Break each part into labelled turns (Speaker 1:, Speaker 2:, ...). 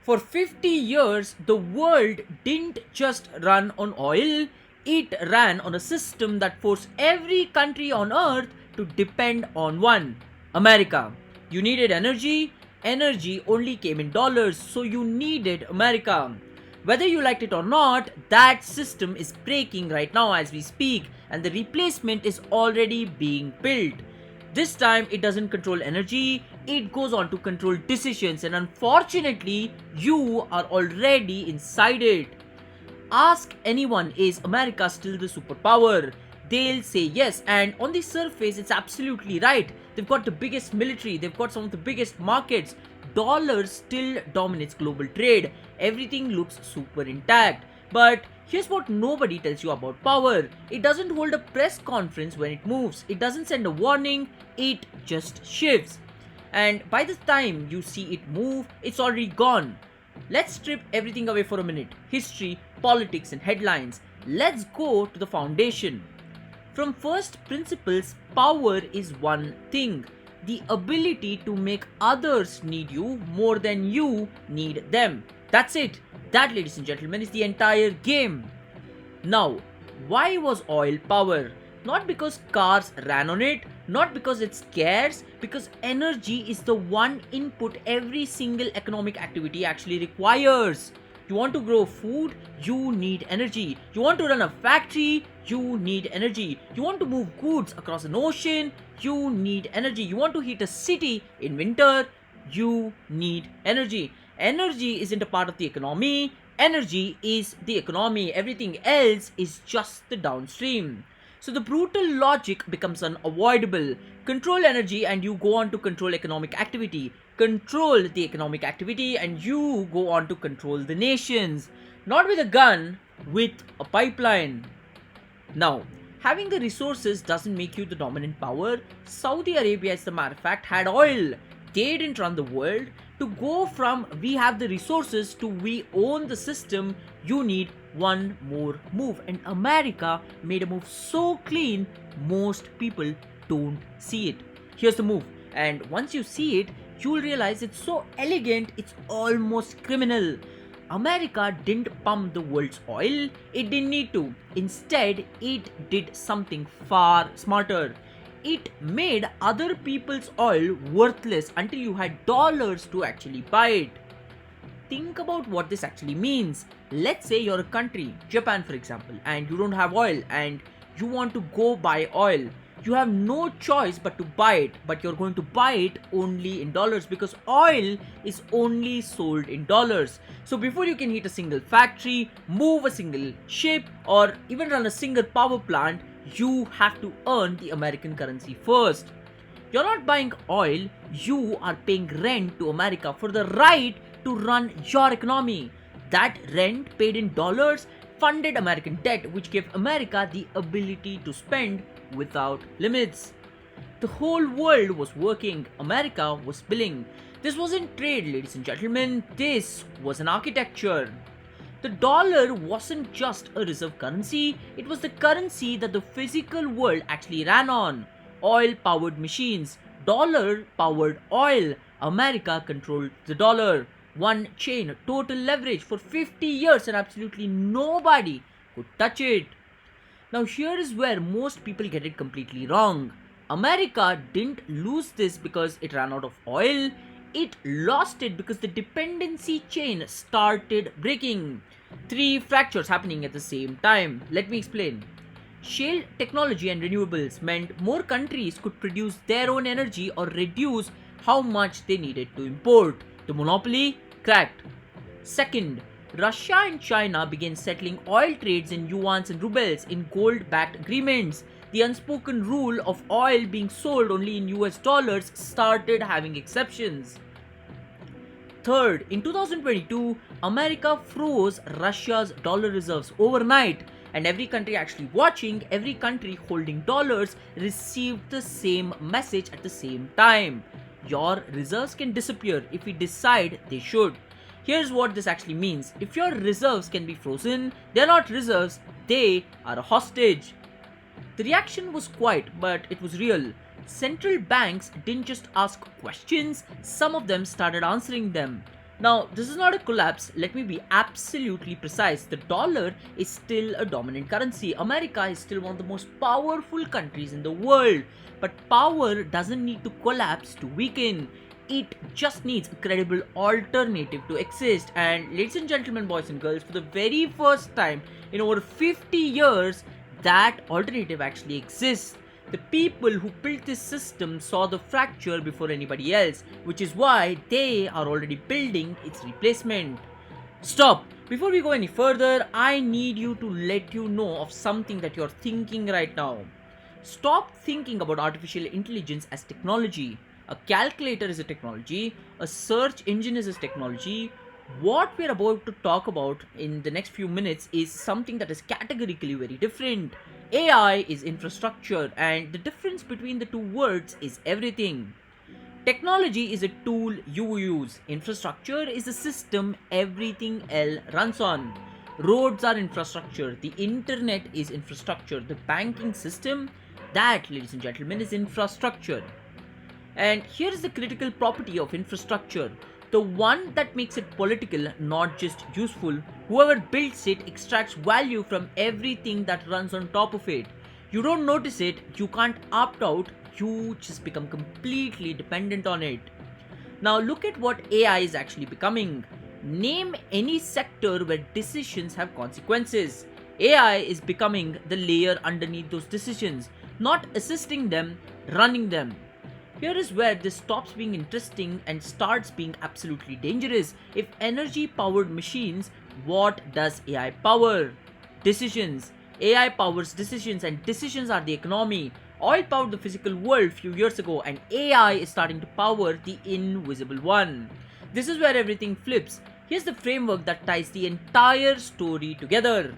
Speaker 1: For 50 years, the world didn't just run on oil, it ran on a system that forced every country on earth to depend on one: America. You needed energy, energy only came in dollars, so you needed America. Whether you liked it or not, that system is breaking right now as we speak, and the replacement is already being built. This time it doesn't control energy, it goes on to control decisions, and unfortunately, you are already inside it. Ask anyone, is America still the superpower? They'll say yes, and on the surface, it's absolutely right. They've got the biggest military, they've got some of the biggest markets. Dollar still dominates global trade. Everything looks super intact. But here's what nobody tells you about power: it doesn't hold a press conference when it moves, it doesn't send a warning, it just shifts. And by the time you see it move, it's already gone. Let's strip everything away for a minute: history, politics, and headlines. Let's go to the foundation. From first principles, power is one thing: the ability to make others need you more than you need them. That's it. That, ladies and gentlemen, is the entire game. Now, why was oil power? Not because cars ran on it, not because it's scarce, because energy is the one input every single economic activity actually requires. You want to grow food, you need energy. You want to run a factory, you need energy. You want to move goods across an ocean, you need energy. You want to heat a city in winter, you need energy. Energy isn't a part of the economy, energy is the economy. Everything else is just the downstream. So the brutal logic becomes unavoidable. Control energy and you go on to control economic activity. Control the economic activity and you go on to control the nations. Not with a gun, with a pipeline. Now, having the resources doesn't make you the dominant power. Saudi Arabia, as a matter of fact, had oil. They didn't run the world. To go from we have the resources to we own the system, you need one more move. And America made a move so clean, most people don't see it. Here's the move. And once you see it, you'll realize it's so elegant, it's almost criminal. America didn't pump the world's oil, it didn't need to. Instead, it did something far smarter. It made other people's oil worthless until you had dollars to actually buy it. Think about what this actually means. Let's say you're a country, Japan for example, and you don't have oil and you want to go buy oil. You have no choice but to buy it, but you're going to buy it only in dollars because oil is only sold in dollars. So before you can heat a single factory, move a single ship, or even run a single power plant, you have to earn the American currency first. You're not buying oil, you are paying rent to America for the right to run your economy. That rent paid in dollars funded American debt, which gave America the ability to spend without limits. The whole world was working, America was billing. This wasn't trade, ladies and gentlemen, this was an architecture. The dollar wasn't just a reserve currency, it was the currency that the physical world actually ran on. Oil powered machines, dollar powered oil. America controlled the dollar. One chain, total leverage for 50 years, and absolutely nobody could touch it. Now, here is where most people get it completely wrong. America didn't lose this because it ran out of oil, it lost it because the dependency chain started breaking. Three fractures happening at the same time. Let me explain. Shale technology and renewables meant more countries could produce their own energy or reduce how much they needed to import. The monopoly cracked. Second, Russia and China began settling oil trades in yuans and rubles in gold-backed agreements. The unspoken rule of oil being sold only in US dollars started having exceptions. Third, in 2022, America froze Russia's dollar reserves overnight, and every country actually watching, every country holding dollars received the same message at the same time. Your reserves can disappear if we decide they should. Here's what this actually means. If your reserves can be frozen, they're not reserves, they are a hostage. The reaction was quiet, but it was real. Central banks didn't just ask questions, some of them started answering them. Now, this is not a collapse, let me be absolutely precise. The dollar is still a dominant currency. America is still one of the most powerful countries in the world. But power doesn't need to collapse to weaken. It just needs a credible alternative to exist. And ladies and gentlemen, boys and girls, for the very first time in over 50 years, that alternative actually exists. The people who built this system saw the fracture before anybody else, which is why they are already building its replacement. Stop! Before we go any further, I need you to let you know of something that you're thinking right now. Stop thinking about artificial intelligence as technology. A calculator is a technology, a search engine is a technology. What we're about to talk about in the next few minutes is something that is categorically very different. AI is infrastructure, and the difference between the two words is everything. Technology is a tool you use, infrastructure is a system everything else runs on. Roads are infrastructure, the internet is infrastructure, the banking system, that, ladies and gentlemen, is infrastructure. And here is the critical property of infrastructure, the one that makes it political, not just useful. Whoever builds it extracts value from everything that runs on top of it. You don't notice it, you can't opt out, you just become completely dependent on it. Now look at what AI is actually becoming. Name any sector where decisions have consequences. AI is becoming the layer underneath those decisions, not assisting them, running them. Here is where this stops being interesting and starts being absolutely dangerous. If energy powered machines, what does AI power? Decisions. AI powers decisions, and decisions are the economy. Oil powered the physical world few years ago, and AI is starting to power the invisible one. This is where everything flips. Here's the framework that ties the entire story together.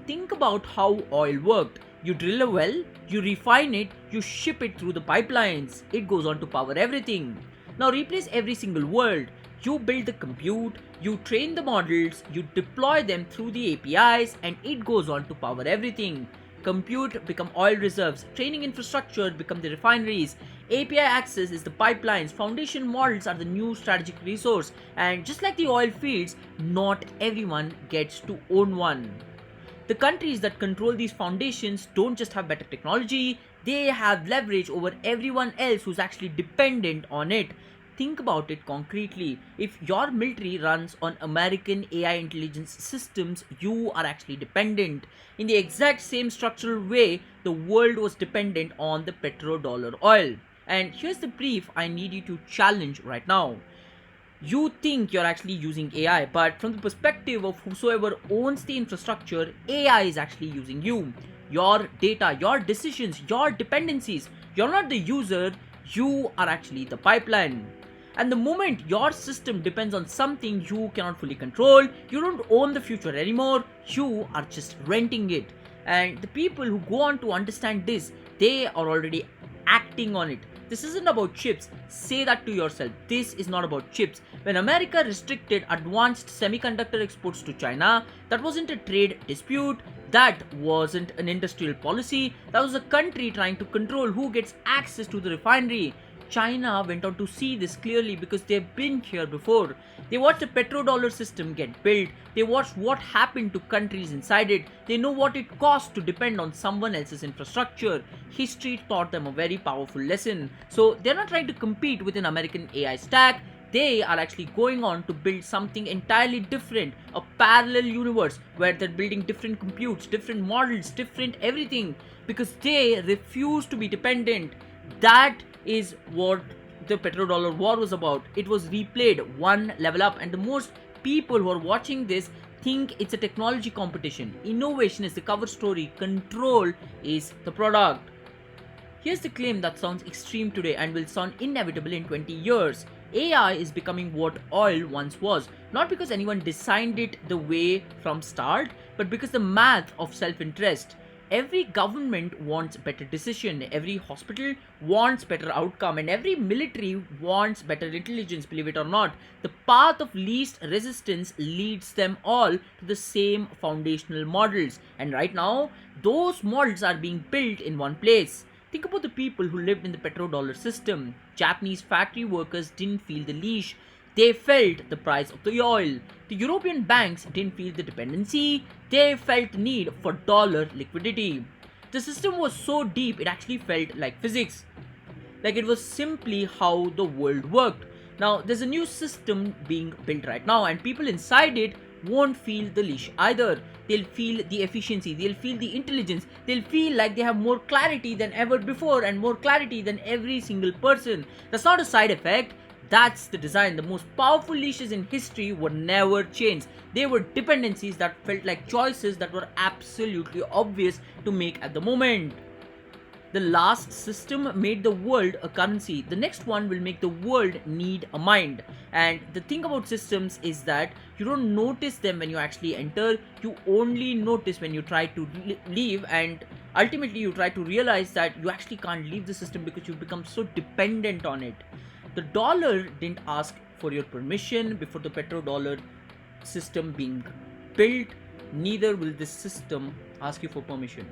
Speaker 1: Think about how oil worked. You drill a well, you refine it, you ship it through the pipelines. It goes on to power everything. Now replace every single word. You build the compute, you train the models, you deploy them through the APIs, and it goes on to power everything. Compute become oil reserves, training infrastructure become the refineries, API access is the pipelines, foundation models are the new strategic resource, and just like the oil fields, not everyone gets to own one. The countries that control these foundations don't just have better technology, they have leverage over everyone else who's actually dependent on it. Think about it concretely. If your military runs on American AI intelligence systems, you are actually dependent. In the exact same structural way, the world was dependent on the petrodollar oil. And here's the brief I need you to challenge right now. You think you're actually using AI, but from the perspective of whosoever owns the infrastructure, AI is actually using you. Your data, your decisions, your dependencies. You're not the user, you are actually the pipeline. And the moment your system depends on something you cannot fully control, you don't own the future anymore, you are just renting it. And the people who go on to understand this, they are already acting on it. This isn't about chips. Say that to yourself. This is not about chips. When America restricted advanced semiconductor exports to China, that wasn't a trade dispute. That wasn't an industrial policy. That was a country trying to control who gets access to the refinery. China went on to see this clearly because they've been here before. They watched the petrodollar system get built. They watched what happened to countries inside it. They know what it costs to depend on someone else's infrastructure. History taught them a very powerful lesson. So they're not trying to compete with an American AI stack. They are actually going on to build something entirely different, a parallel universe where they're building different computes, different models, different everything, because they refuse to be dependent. That is what the petrodollar war was about. It was replayed one level up, and the most people who are watching this think it's a technology competition. Innovation is the cover story, control is the product. Here's the claim that sounds extreme today and will sound inevitable in 20 years. AI is becoming what oil once was, not because anyone designed it the way from start, but because the math of self-interest. Every government wants better decision, every hospital wants better outcome, and every military wants better intelligence, believe it or not. The path of least resistance leads them all to the same foundational models, and right now, those models are being built in one place. Think about the people who lived in the petrodollar system. Japanese factory workers didn't feel the leash. They felt the price of the oil. The European banks didn't feel the dependency, they felt the need for dollar liquidity. The system was so deep it actually felt like physics, like it was simply how the world worked. Now, there's a new system being built right now, and people inside it won't feel the leash either. They'll feel the efficiency, they'll feel the intelligence, they'll feel like they have more clarity than ever before and more clarity than every single person. That's not a side effect. That's the design. The most powerful leashes in history were never changed. They were dependencies that felt like choices that were absolutely obvious to make at the moment. The last system made the world a currency. The next one will make the world need a mind. And the thing about systems is that you don't notice them when you actually enter, you only notice when you try to leave, and ultimately you try to realize that you actually can't leave the system because you become so dependent on it. The dollar didn't ask for your permission before the petrodollar system being built, neither will this system ask you for permission.